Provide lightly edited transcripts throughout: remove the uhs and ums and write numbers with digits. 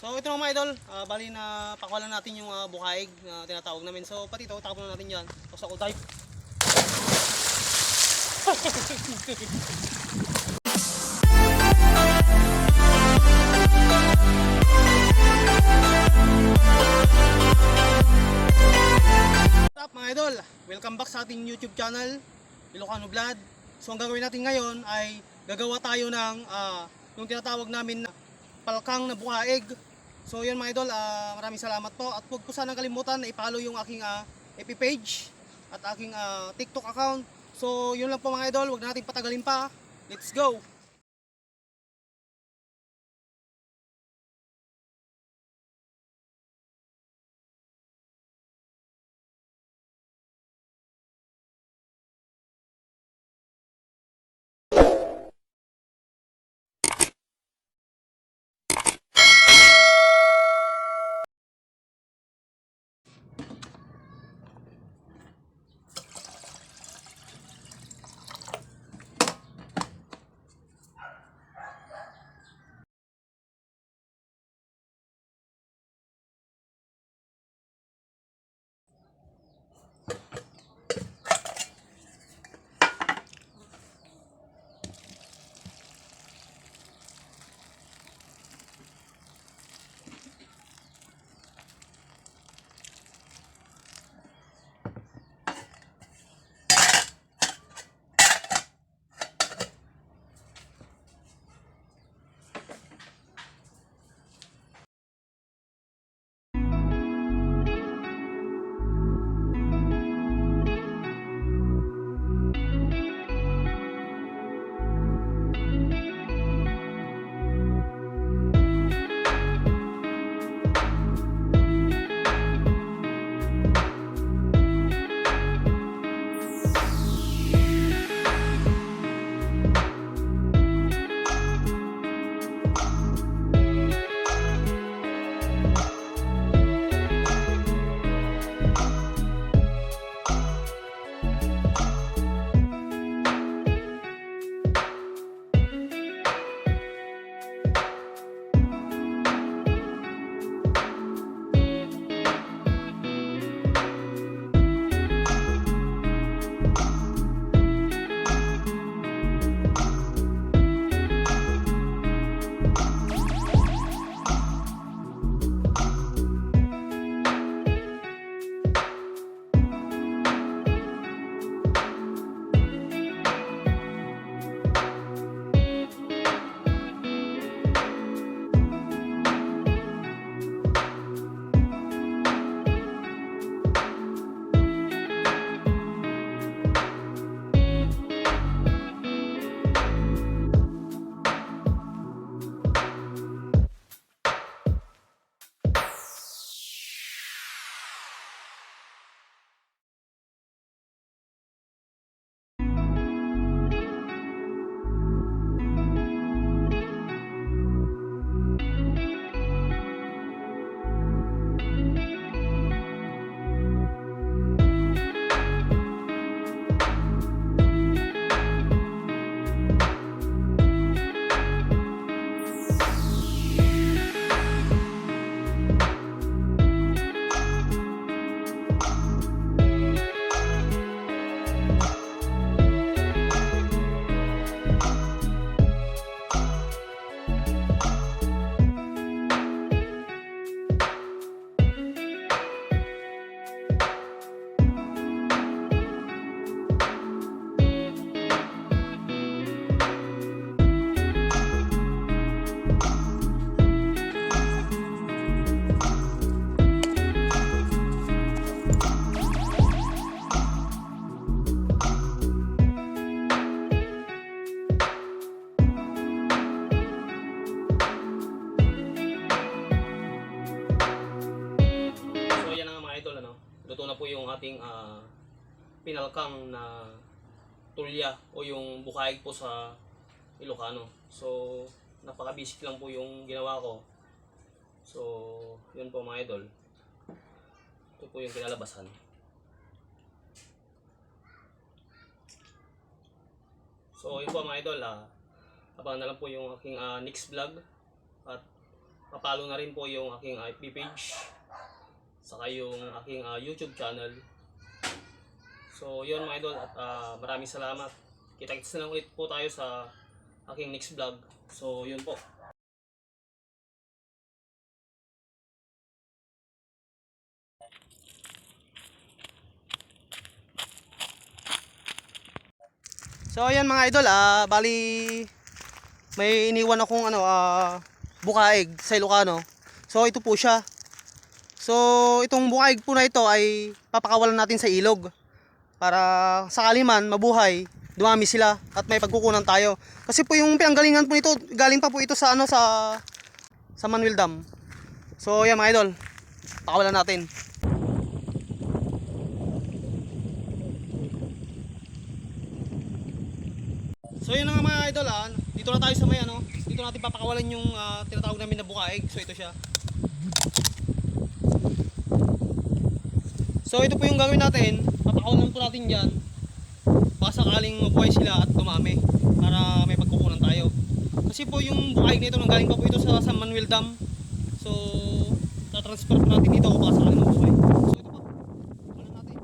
So ito mga idol, bali na pakawalan natin yung bukaig na tinatawag namin. So pati ito, takpan na natin yan. Tapos ako type. What's up mga idol? Welcome back sa ating YouTube channel, Ilocano Vlog. So ang gagawin natin ngayon ay gagawa tayo ng yung tinatawag namin na palkang na bukaig. So yun mga idol, maraming salamat po at huwag po sanang kalimutan na i-follow yung aking FB page at aking TikTok account. So yun lang po mga idol, huwag natin patagalin pa. Let's go! Luto na po yung ating pinalkang na tulya o yung bukaig po sa Ilocano. So napaka-basic lang po yung ginawa ko. So yun po mga idol. Ito po yung kinalabasan. So yun po mga idol, abangan na lang po yung aking next vlog. At papalo na rin po yung aking FB page, saka yung aking YouTube channel. So yun mga idol, at maraming salamat. Kita-kits na lang ulit po tayo sa aking next vlog. So yun po. So ayan mga idol, bali may iniwan akong bukaig sa Ilocano. So ito po siya. So itong bukaig po na ito ay papakawalan natin sa ilog para sakali man mabuhay, dumami sila at may pagkukunan tayo. Kasi po yung pinanggalingan po nito, galing pa po ito sa sa Manuel Dam. So ayan mga idol, pakawalan natin. So yun na nga mga idol, dito na tayo sa may dito natin papakawalan yung tinatawag namin na bukaig. So ito siya. So ito po yung gagawin natin, papakawalan po natin dyan baka sakaling mabuhay sila at dumami para may pagkukunan tayo. Kasi po yung bukaig nito nanggaling pa po ito sa San Manuel Dam. So tatransfer po natin dito baka sakaling mabuhay. So ito po, pakawalan natin.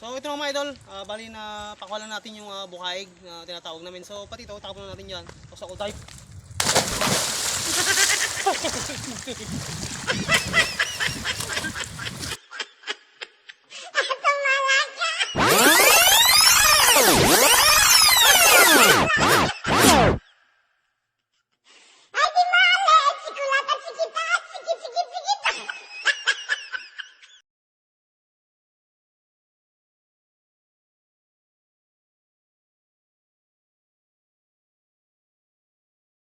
So ito mga idol, bali na pakawalan natin yung bukaig na tinatawag namin. So pati ito, tapon na natin yan. Tapos ako type.